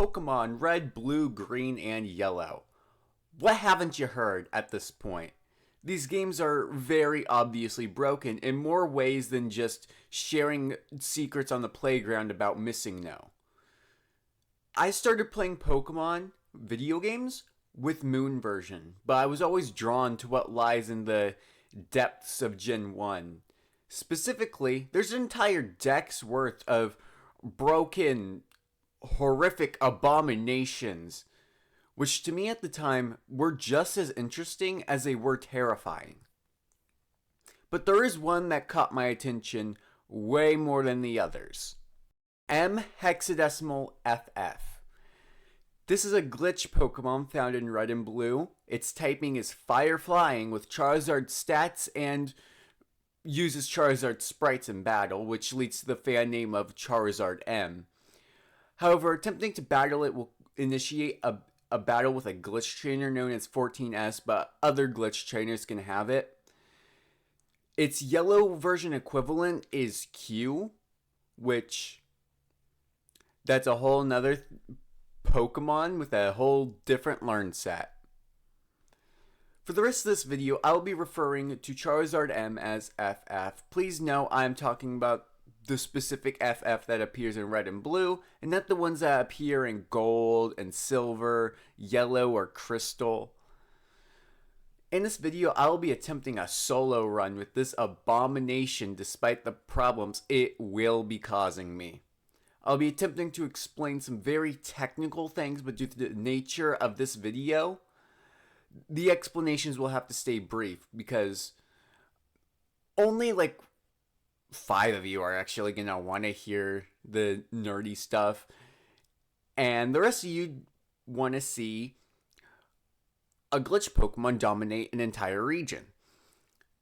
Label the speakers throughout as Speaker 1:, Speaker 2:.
Speaker 1: Pokemon Red, Blue, Green, and Yellow. What haven't you heard at this point? These games are very obviously broken in more ways than just sharing secrets on the playground about missing no. I started playing Pokemon video games with Moon version, but I was always drawn to what lies in the depths of Gen 1. Specifically, there's an entire deck's worth of broken, horrific abominations, which to me at the time were just as interesting as they were terrifying. But there is one that caught my attention way more than the others. M hexadecimal FF. This is a glitch Pokemon found in Red and Blue. Its typing is Fire Flying with Charizard stats and uses Charizard sprites in battle, which leads to the fan name of Charizard M. However, attempting to battle it will initiate a battle with a glitch trainer known as 14S, but other glitch trainers can have it. Its yellow version equivalent is Q, which that's a whole nother Pokemon with a whole different learn set. For the rest of this video, I will be referring to Charizard M as FF. Please know I am talking about the specific FF that appears in Red and Blue, and not the ones that appear in Gold and Silver, Yellow, or Crystal. In this video, I will be attempting a solo run with this abomination despite the problems it will be causing me. I'll be attempting to explain some very technical things, but due to the nature of this video, the explanations will have to stay brief because only like 5 of you are actually going to want to hear the nerdy stuff, and the rest of you want to see a glitch Pokemon dominate an entire region.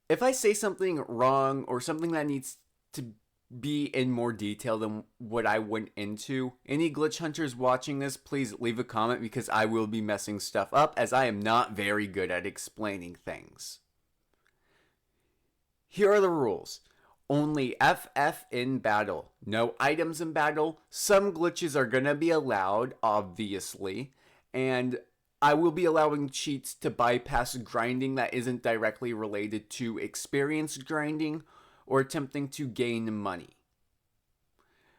Speaker 1: If I say something wrong or something that needs to be in more detail than what I went into, any glitch hunters watching this, please leave a comment because I will be messing stuff up as I am not very good at explaining things. Here are the rules. Only FF in battle. No items in battle. Some glitches are going to be allowed, obviously. And I will be allowing cheats to bypass grinding that isn't directly related to experience grinding or attempting to gain money.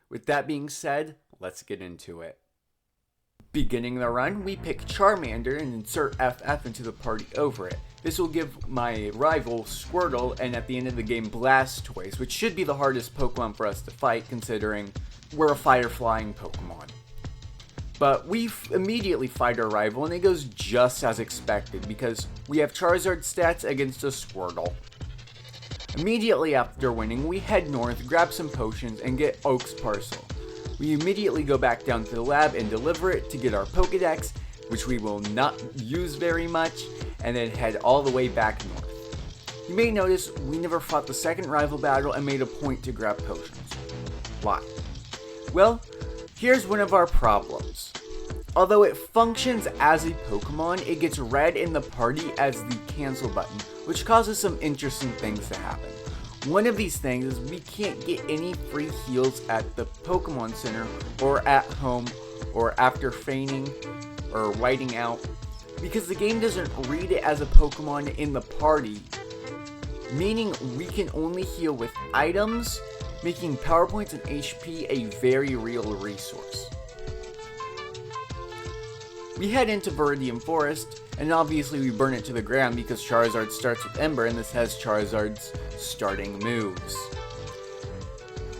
Speaker 1: With that being said, let's get into it. Beginning the run, we pick Charmander and insert FF into the party over it. This will give my rival Squirtle and at the end of the game Blastoise, which should be the hardest Pokemon for us to fight considering we're a fire-flying Pokemon. But we immediately fight our rival and it goes just as expected because we have Charizard stats against a Squirtle. Immediately after winning, we head north, grab some potions, and get Oak's parcel. We immediately go back down to the lab and deliver it to get our Pokedex, which we will not use very much, and then head all the way back north. You may notice we never fought the second rival battle and made a point to grab potions. Why? Well, here's one of our problems. Although it functions as a Pokemon, it gets red in the party as the cancel button, which causes some interesting things to happen. One of these things is we can't get any free heals at the Pokemon Center or at home or after feigning or whiting out because the game doesn't read it as a Pokemon in the party, meaning we can only heal with items, making power points and HP a very real resource. We head into Viridian Forest, and obviously we burn it to the ground because Charizard starts with Ember and this has Charizard's starting moves.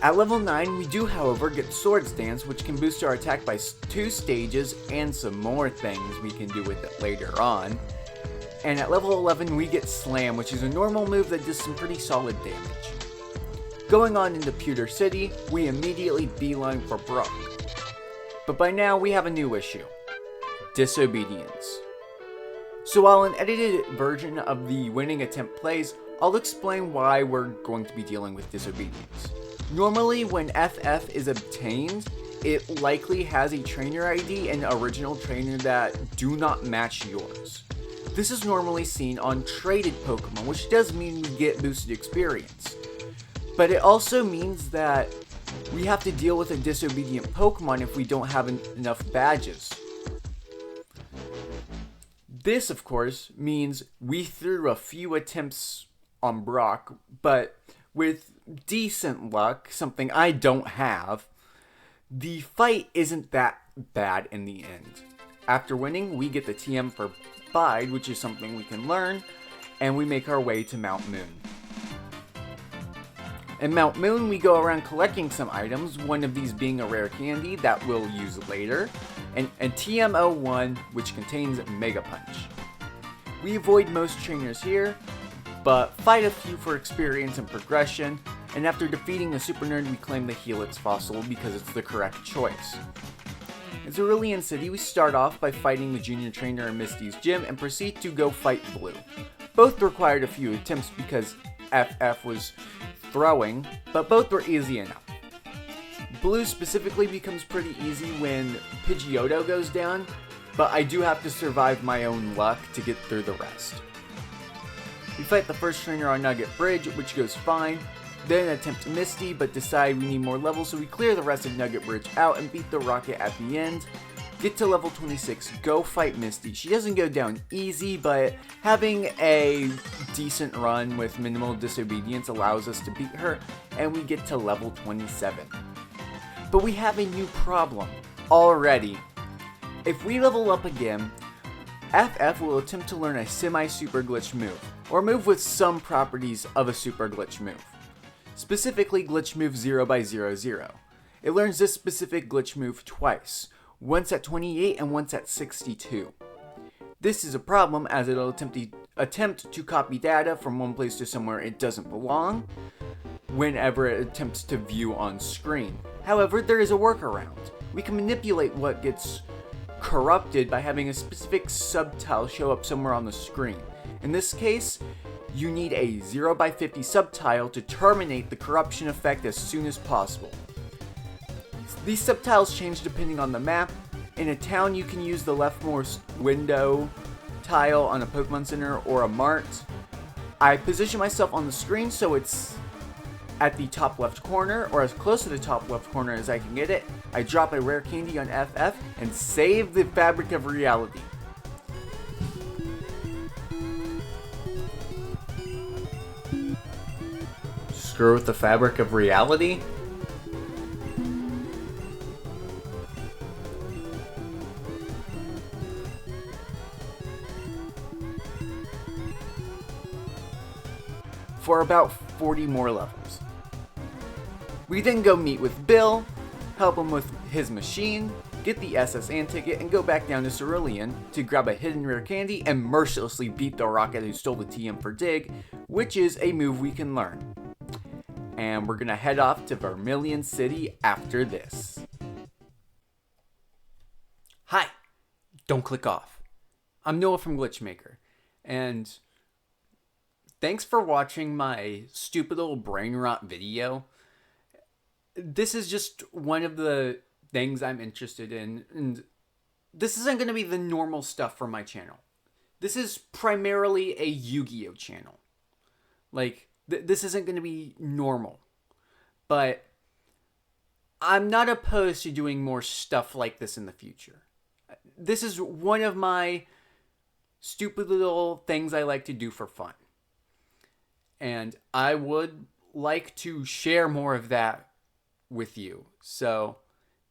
Speaker 1: At level 9, we do however get Swords Dance, which can boost our attack by 2 stages and some more things we can do with it later on. And at level 11 we get Slam, which is a normal move that does some pretty solid damage. Going on into Pewter City, we immediately beeline for Brook. But by now we have a new issue. Disobedience. So while an edited version of the winning attempt plays, I'll explain why we're going to be dealing with disobedience. Normally when FF is obtained, it likely has a trainer ID and original trainer that do not match yours. This is normally seen on traded Pokemon, which does mean we get boosted experience. But it also means that we have to deal with a disobedient Pokemon if we don't have enough badges. This, of course, means we threw a few attempts on Brock, but with decent luck, something I don't have, the fight isn't that bad in the end. After winning, we get the TM for Bide, which is something we can learn, and we make our way to Mount Moon. In Mount Moon, we go around collecting some items, one of these being a rare candy that we'll use later, and TM01, which contains Mega Punch. We avoid most trainers here, but fight a few for experience and progression, and after defeating the Super Nerd, we claim the Helix fossil because it's the correct choice. In Cerulean City, we start off by fighting the junior trainer in Misty's gym and proceed to go fight Blue. Both required a few attempts because FF was throwing, but both were easy enough. Blue specifically becomes pretty easy when Pidgeotto goes down, but I do have to survive my own luck to get through the rest. We fight the first trainer on Nugget Bridge, which goes fine, then attempt Misty, but decide we need more levels, so we clear the rest of Nugget Bridge out and beat the Rocket at the end. Get to level 26, go fight Misty. She doesn't go down easy, but having a decent run with minimal disobedience allows us to beat her, and we get to level 27. But we have a new problem already. If we level up again, FF will attempt to learn a semi-super glitch move, or a move with some properties of a super glitch move. Specifically glitch move 0x00. It learns this specific glitch move twice, once at 28 and once at 62. This is a problem as it'll attempt to copy data from one place to somewhere it doesn't belong whenever it attempts to view on screen. However, there is a workaround. We can manipulate what gets corrupted by having a specific subtile show up somewhere on the screen. In this case, you need a 0x50 subtile to terminate the corruption effect as soon as possible. These subtiles change depending on the map. In a town, you can use the leftmost window tile on a Pokemon Center or a mart. I position myself on the screen so it's at the top left corner, or as close to the top left corner as I can get it. I drop a rare candy on FF and save the Fabric of Reality. Screw with the Fabric of Reality? For about 40 more levels. We then go meet with Bill, help him with his machine, get the SSN ticket, and go back down to Cerulean to grab a hidden rare candy and mercilessly beat the Rocket who stole the TM for Dig, which is a move we can learn. And we're gonna head off to Vermilion City after this. Hi, don't click off. I'm Noah from Glitchmaker, and thanks for watching my stupid little brain rot video. This is just one of the things I'm interested in, and this isn't going to be the normal stuff for my channel. This is primarily a Yu-Gi-Oh channel. Like, this isn't going to be normal. But I'm not opposed to doing more stuff like this in the future. This is one of my stupid little things I like to do for fun. And I would like to share more of that with you. So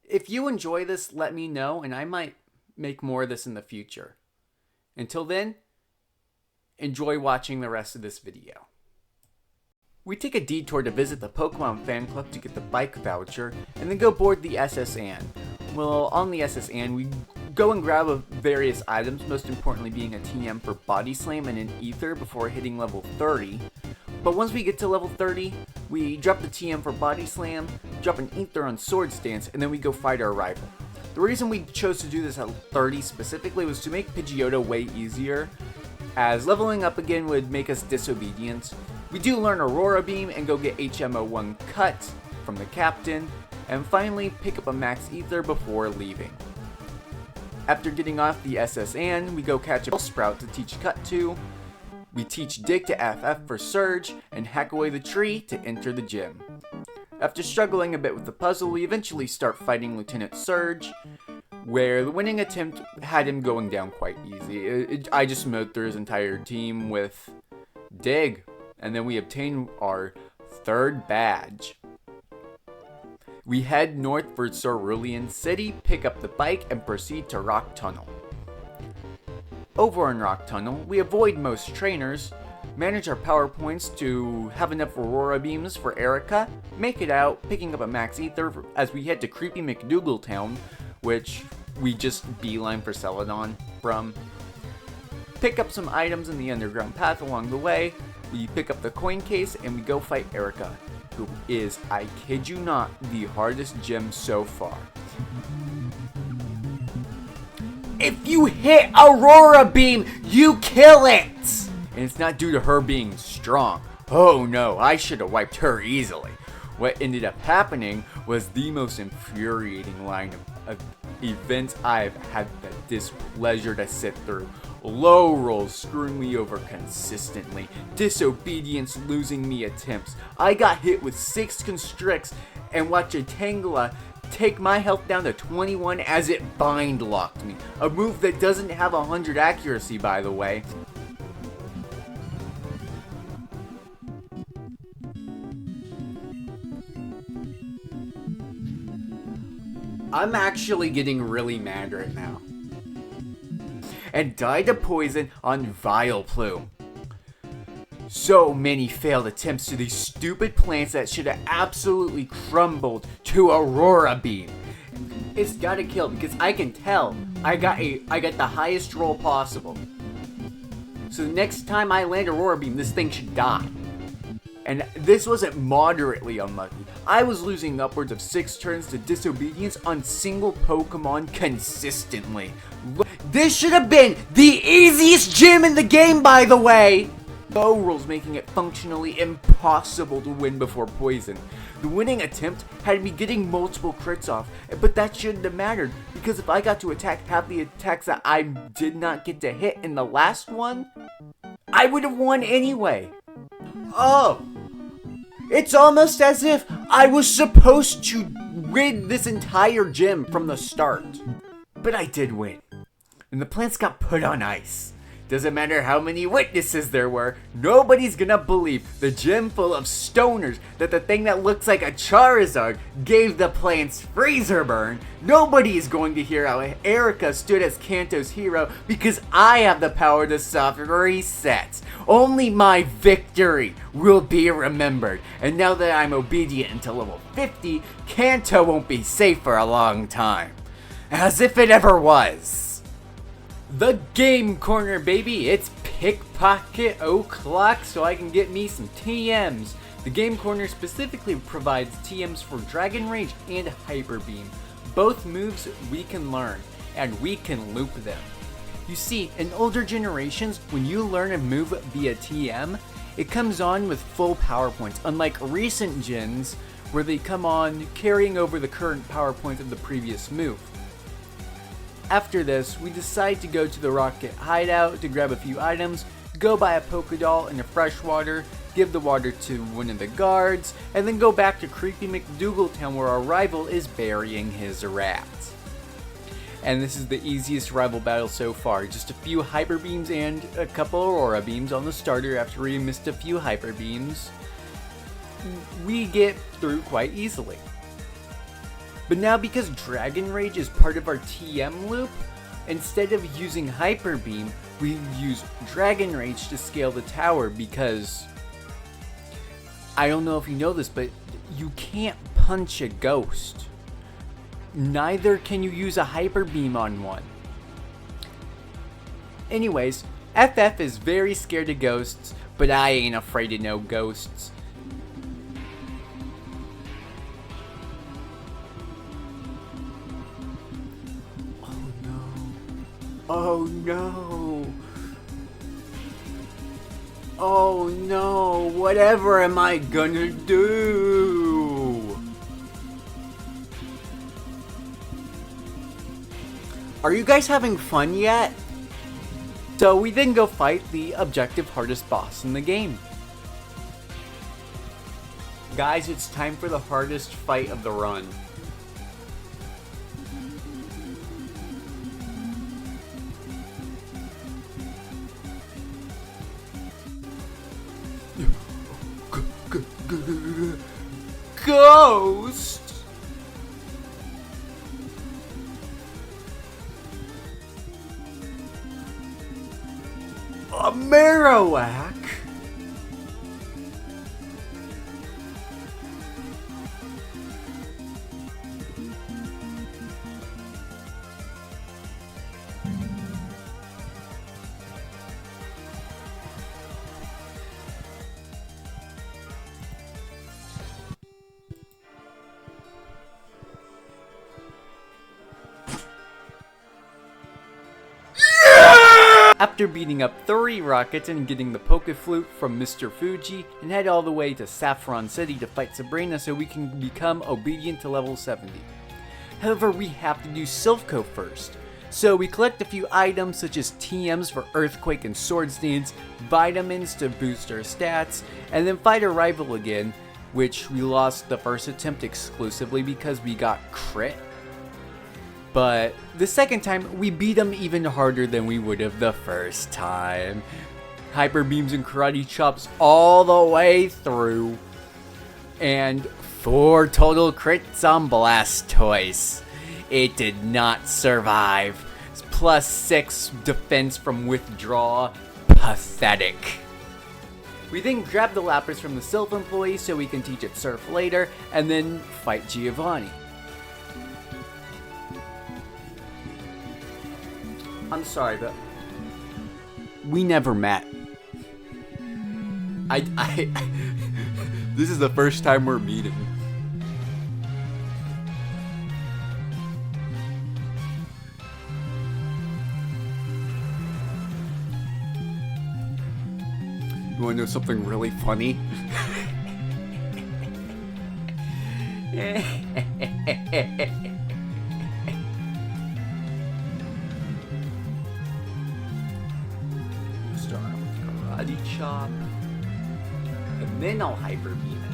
Speaker 1: if you enjoy this, let me know, and I might make more of this in the future. Until then, enjoy watching the rest of this video. We take a detour to visit the Pokemon fan club to get the bike voucher, and then go board the SSN. Well, on the SSN, we go and grab various items, most importantly being a TM for Body Slam and an Ether before hitting level 30. But once we get to level 30, we drop the TM for Body Slam, drop an Ether on Swords Dance, and then we go fight our rival. The reason we chose to do this at 30 specifically was to make Pidgeotto way easier, as leveling up again would make us disobedient. We do learn Aurora Beam and go get HMO1 Cut from the captain, and finally pick up a Max Ether before leaving. After getting off the SSN, we go catch a Bellsprout to teach Cut to. We teach Dig to FF for Surge, and hack away the tree to enter the gym. After struggling a bit with the puzzle, we eventually start fighting Lieutenant Surge, where the winning attempt had him going down quite easy. I just mowed through his entire team with Dig, and then we obtain our 3rd badge. We head north for Cerulean City, pick up the bike, and proceed to Rock Tunnel. Over in Rock Tunnel, we avoid most trainers, manage our power points to have enough Aurora Beams for Erika, make it out, picking up a Max Ether as we head to Creepy McDougal Town, which we just beeline for Celadon from. Pick up some items in the underground path along the way, we pick up the coin case, and we go fight Erika, who is, I kid you not, the hardest gym so far. If you hit Aurora Beam, you kill it! And it's not due to her being strong. Oh no, I should have wiped her easily. What ended up happening was the most infuriating line of events I've had the displeasure to sit through. Low rolls screwing me over consistently. Disobedience losing me attempts. I got hit with 6 constricts and watched a Tangela take my health down to 21 as it bind locked me. A move that doesn't have 100 accuracy, by the way. I'm actually getting really mad right now. And died to poison on Vileplume. So many failed attempts to these stupid plants that should have absolutely crumbled to Aurora Beam. It's gotta kill because I can tell I got the highest roll possible. So the next time I land Aurora Beam, this thing should die. And this wasn't moderately unlucky. I was losing upwards of 6 turns to disobedience on single Pokemon consistently. This should have been the easiest gym in the game, by the way! Low rolls making it functionally impossible to win before poison. The winning attempt had me getting multiple crits off, but that shouldn't have mattered, because if I got to attack half the attacks that I did not get to hit in the last one, I would have won anyway. Oh! It's almost as if I was supposed to win this entire gym from the start. But I did win. And the plants got put on ice. Doesn't matter how many witnesses there were, nobody's gonna believe the gym full of stoners that the thing that looks like a Charizard gave the plants freezer burn. Nobody is going to hear how Erika stood as Kanto's hero because I have the power to soft resets. Only my victory will be remembered. And now that I'm obedient until level 50, Kanto won't be safe for a long time. As if it ever was. The game corner, baby. It's pickpocket o'clock so I can get me some TMs. The game corner specifically provides TMs for Dragon Rage and Hyper Beam. Both moves we can learn, and we can loop them. You see, in older generations, when you learn a move via TM, it comes on with full power points, unlike recent gens where they come on carrying over the current power points of the previous move. After this, we decide to go to the Rocket Hideout to grab a few items, go buy a Pokédoll and a freshwater, give the water to one of the guards, and then go back to Creepy McDougal Town where our rival is burying his rats. And this is the easiest rival battle so far, just a few Hyper Beams and a couple Aurora Beams on the starter after we missed a few Hyper Beams. We get through quite easily. But now because Dragon Rage is part of our TM loop, instead of using Hyper Beam, we use Dragon Rage to scale the tower because, I don't know if you know this, but you can't punch a ghost. Neither can you use a Hyper Beam on one. Anyways, FF is very scared of ghosts, but I ain't afraid of no ghosts. Oh no. Oh no, whatever am I gonna do? Are you guys having fun yet? So we then go fight the objective hardest boss in the game. Guys, it's time for the hardest fight of the run. Ghost! A Marowak! After beating up 3 rockets and getting the Poke-Flute from Mr. Fuji, and head all the way to Saffron City to fight Sabrina so we can become obedient to level 70. However, we have to do Silph Co first. So we collect a few items such as TMs for Earthquake and Sword Stance, vitamins to boost our stats, and then fight a rival again, which we lost the first attempt exclusively because we got crit. But the second time, we beat him even harder than we would have the first time. Hyper Beams and Karate Chops all the way through. And 4 total crits on Blastoise. It did not survive. Plus 6 defense from withdraw. Pathetic. We then grab the Lapras from the Silph employee so we can teach it Surf later, and then fight Giovanni. I'm sorry, but we never met. This is the first time we're meeting. You wanna know something really funny? Start with Karate Chop, and then I'll Hyper Beam it.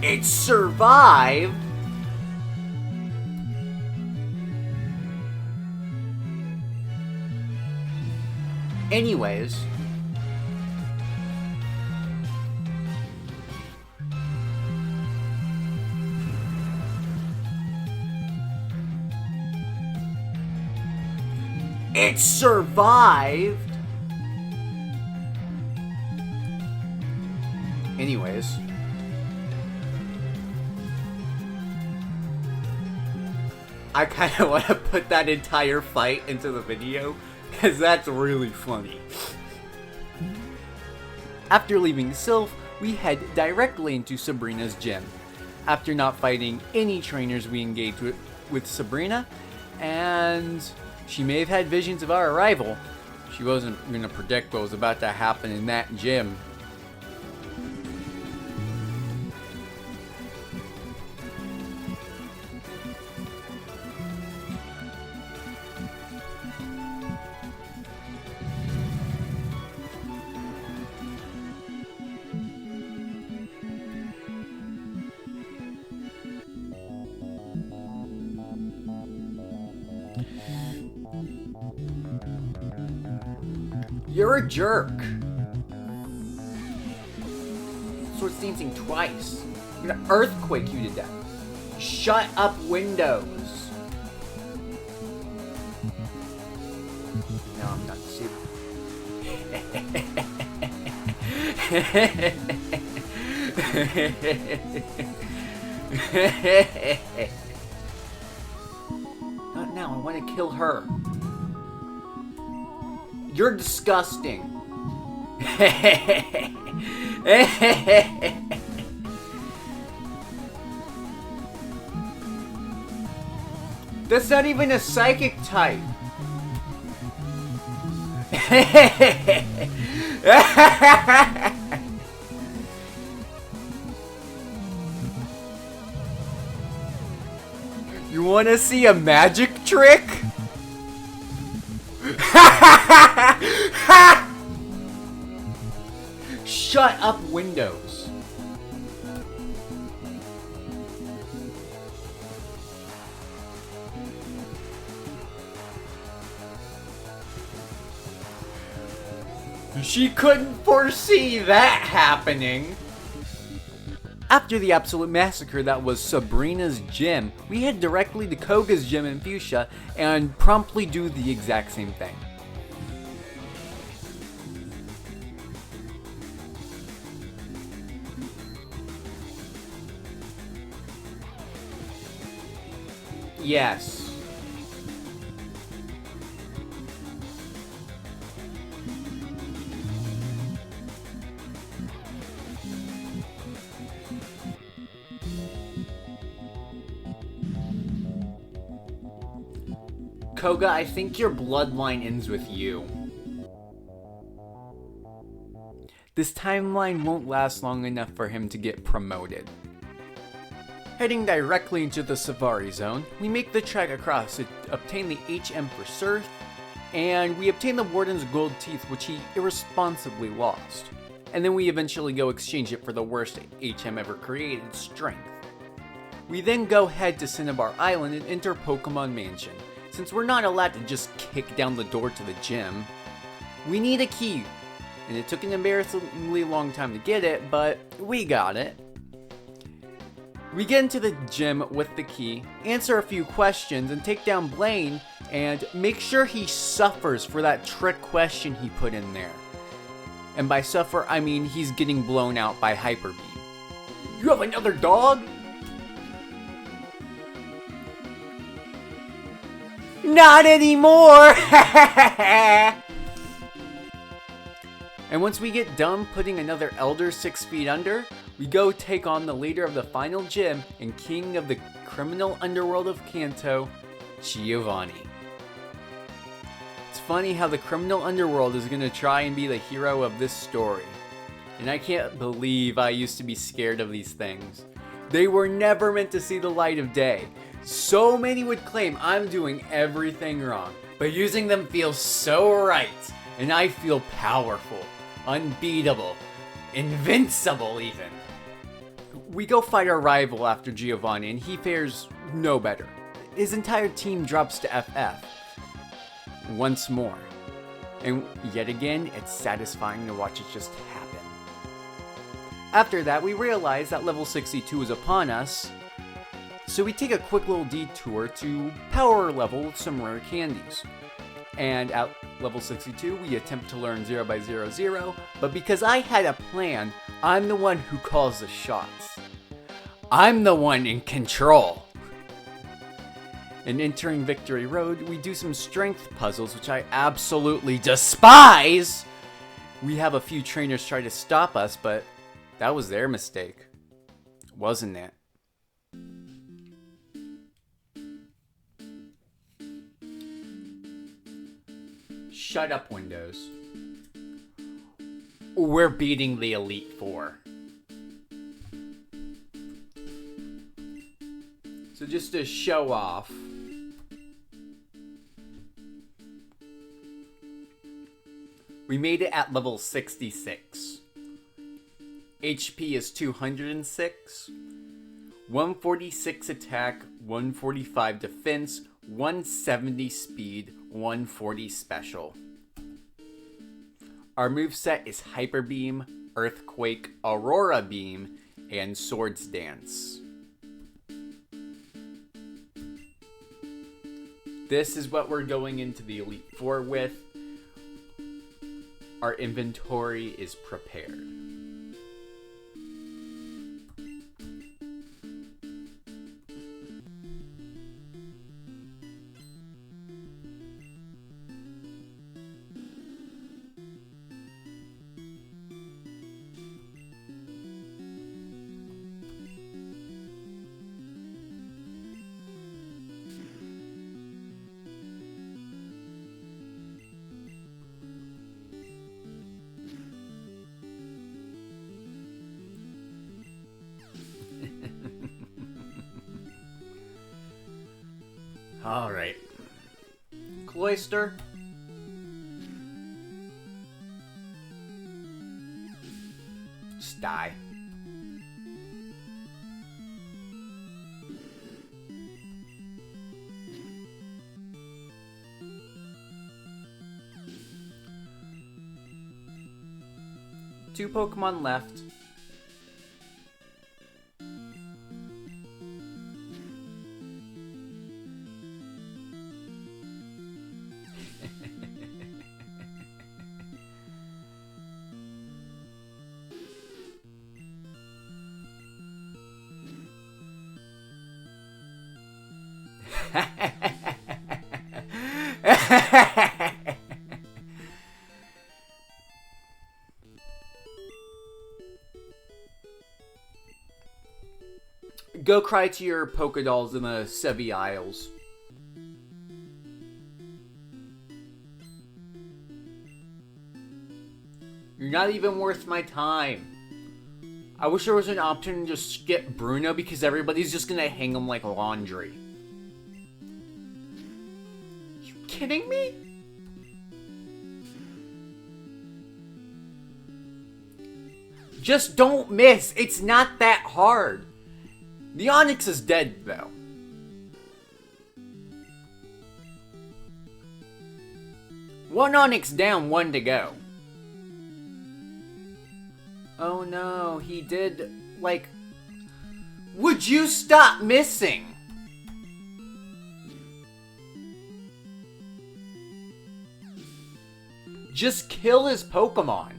Speaker 1: It survived. Anyways, it survived. Anyways. I kind of want to put that entire fight into the video, because that's really funny. After leaving Silph, we head directly into Sabrina's gym. After not fighting any trainers, we engage with Sabrina, and she may have had visions of our arrival. She wasn't going to predict what was about to happen in that gym. You're a jerk. Sword dancing twice. I'm gonna earthquake you to death. Shut up, Windows. No, I'm not super. Not now. I want to kill her. You're disgusting. That's not even a psychic type. You wanna see a magic trick? Shut up, Windows. She couldn't foresee that happening. After the absolute massacre that was Sabrina's gym, we head directly to Koga's gym in Fuchsia and promptly do the exact same thing. Yes. Koga, I think your bloodline ends with you. This timeline won't last long enough for him to get promoted. Heading directly into the Safari Zone, we make the trek across to obtain the HM for Surf, and we obtain the Warden's gold teeth, which he irresponsibly lost. And then we eventually go exchange it for the worst HM ever created, Strength. We then go head to Cinnabar Island and enter Pokemon Mansion. Since we're not allowed to just kick down the door to the gym, we need a key. And it took an embarrassingly long time to get it, but we got it. We get into the gym with the key, answer a few questions, and take down Blaine, and make sure he suffers for that trick question he put in there. And by suffer, I mean he's getting blown out by Hyper Beam. You have another dog? Not anymore! And once we get done putting another Elder 6 feet under, we go take on the leader of the final gym and king of the criminal underworld of Kanto, Giovanni. It's funny how the criminal underworld is going to try and be the hero of this story. And I can't believe I used to be scared of these things. They were never meant to see the light of day. So many would claim I'm doing everything wrong, but using them feels so right, and I feel powerful, unbeatable, invincible even. We go fight our rival after Giovanni, and he fares no better. His entire team drops to FF. Once more. And yet again, it's satisfying to watch it just happen. After that, we realize that level 62 is upon us, so we take a quick little detour to power level with some rare candies. And at level 62, we attempt to learn 0x00, but because I had a plan, I'm the one who calls the shots. I'm the one in control. And entering Victory Road, we do some strength puzzles, which I absolutely despise! We have a few trainers try to stop us, but that was their mistake, wasn't it? Shut up, Windows. We're beating the Elite Four. So just to show off, we made it at level 66. HP is 206, 146 attack, 145 defense, 170 speed, 140 special. Our moveset is Hyper Beam, Earthquake, Aurora Beam, and Swords Dance. This is what we're going into the Elite Four with. Our inventory is prepared. Alright. Cloister. Just die. Two Pokemon left. Go cry to your Pokedolls in the Sevi Isles. You're not even worth my time. I wish there was an option to just skip Bruno because everybody's just gonna hang him like laundry. You kidding me? Just don't miss. It's not that hard. The Onix is dead, though. One Onix down, one to go. Oh no, he did, like... Would you stop missing? Just kill his Pokemon.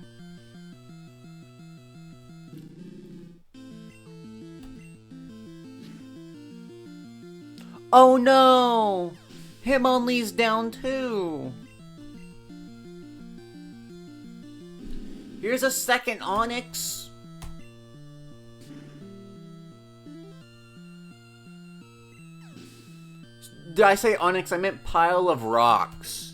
Speaker 1: Oh no! Hitmonlee's down too. Here's a second Onix. Did I say Onix? I meant pile of rocks.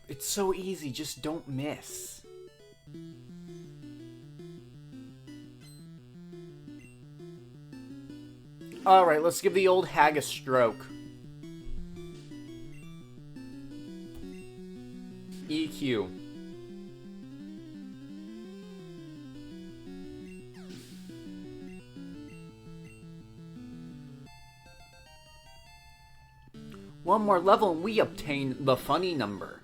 Speaker 1: It's so easy, just don't miss. Alright, let's give the old hag a stroke. EQ. One more level and we obtain the funny number.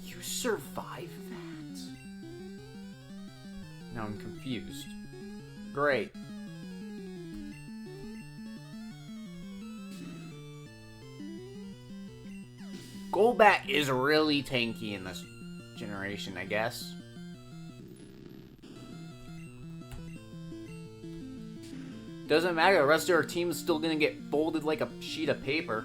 Speaker 1: You survived that? Now I'm confused. Great. Golbat is really tanky in this generation, I guess. Doesn't matter, the rest of our team is still gonna get folded like a sheet of paper.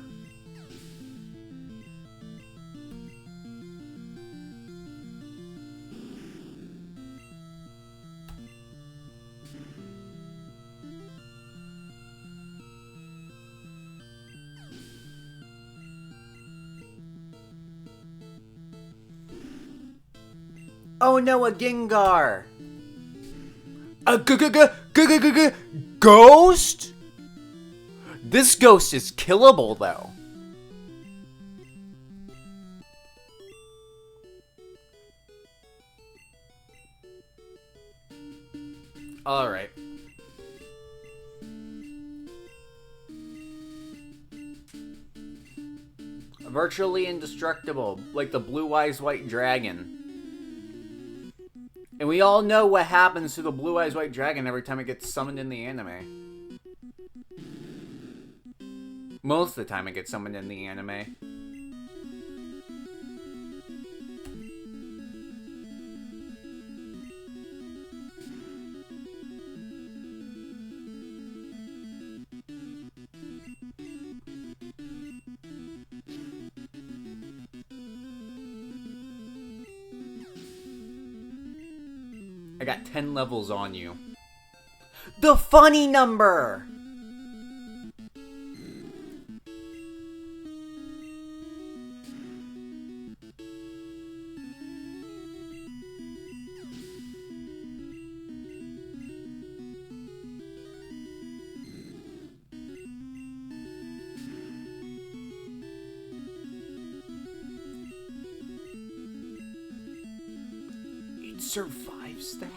Speaker 1: Oh no, a Gengar! A ghost? This ghost is killable, though. Alright. Virtually indestructible, like the Blue Eyes White Dragon. And we all know what happens to the Blue Eyes White Dragon every time it gets summoned in the anime. Most of the time it gets summoned in the anime. I got 10 levels on you. The funny number! It survives that?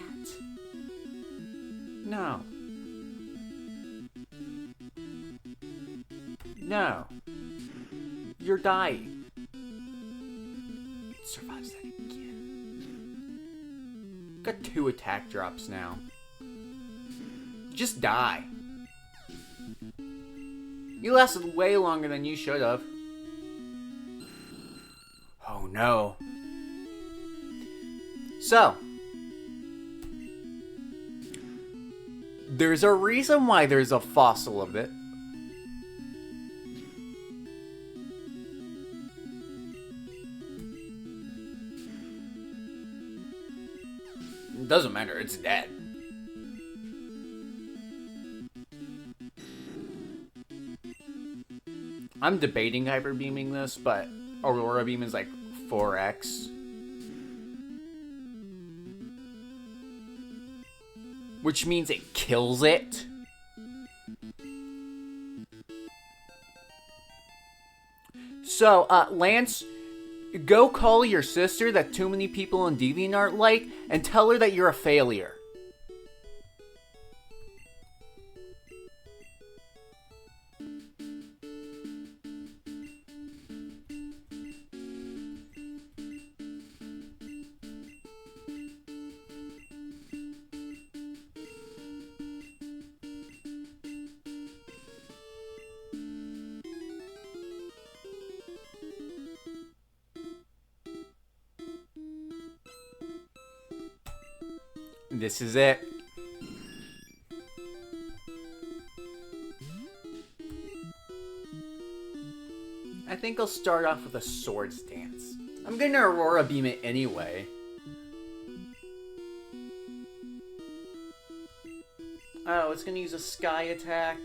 Speaker 1: No. No. You're dying. It survives that again. Got 2 attack drops now. Just die. You lasted way longer than you should have. Oh no. So, there's a reason why there's a fossil of it. It doesn't matter, it's dead. I'm debating hyper beaming this, but Aurora Beam is like 4x. Which means it kills it. So, Lance, go call your sister that too many people in DeviantArt like, and tell her that you're a failure. This is it. I think I'll start off with a swords dance. I'm gonna Aurora Beam it anyway. Oh, it's gonna use a sky attack.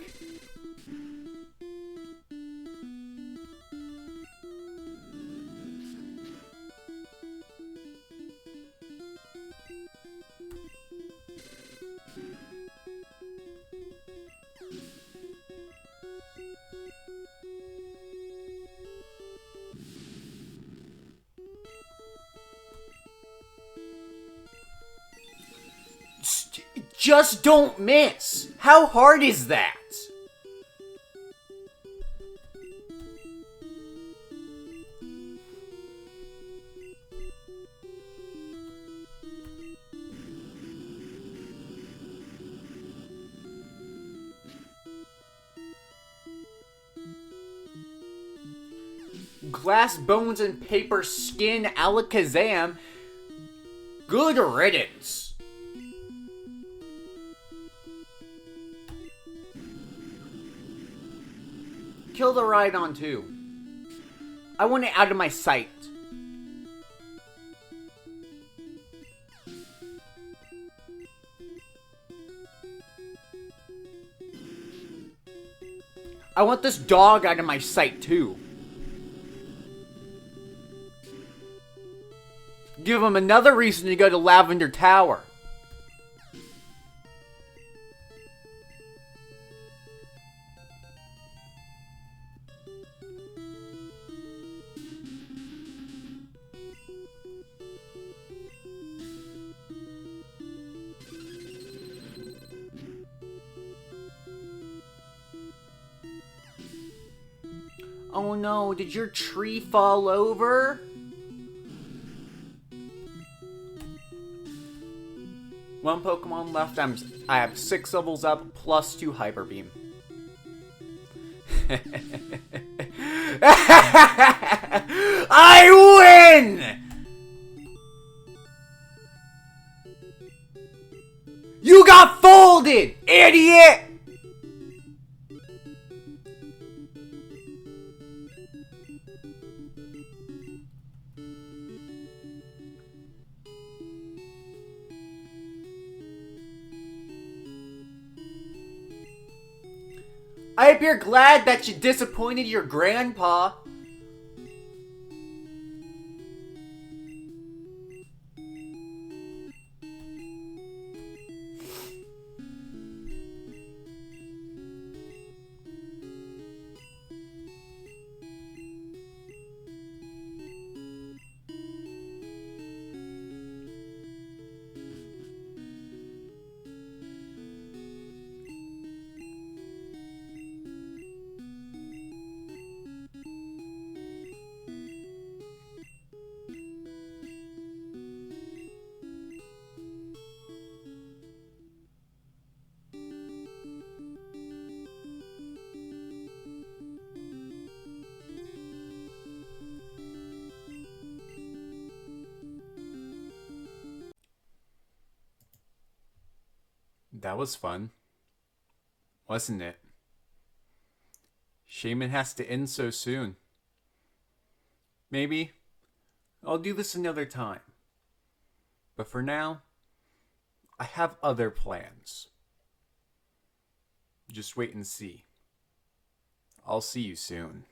Speaker 1: Just don't miss! How hard is that? Glass bones and paper skin alakazam. Good riddance. Kill the Rhydon too. I want it out of my sight. I want this dog out of my sight too. Give him another reason to go to Lavender Tower. Oh no, did your tree fall over? One Pokemon left. I have 6 levels up plus 2 Hyper Beam. I win! You got folded, idiot! I hope you're glad that you disappointed your grandpa. That was fun, wasn't it? Shame it has to end so soon. Maybe I'll do this another time. But for now, I have other plans. Just wait and see. I'll see you soon.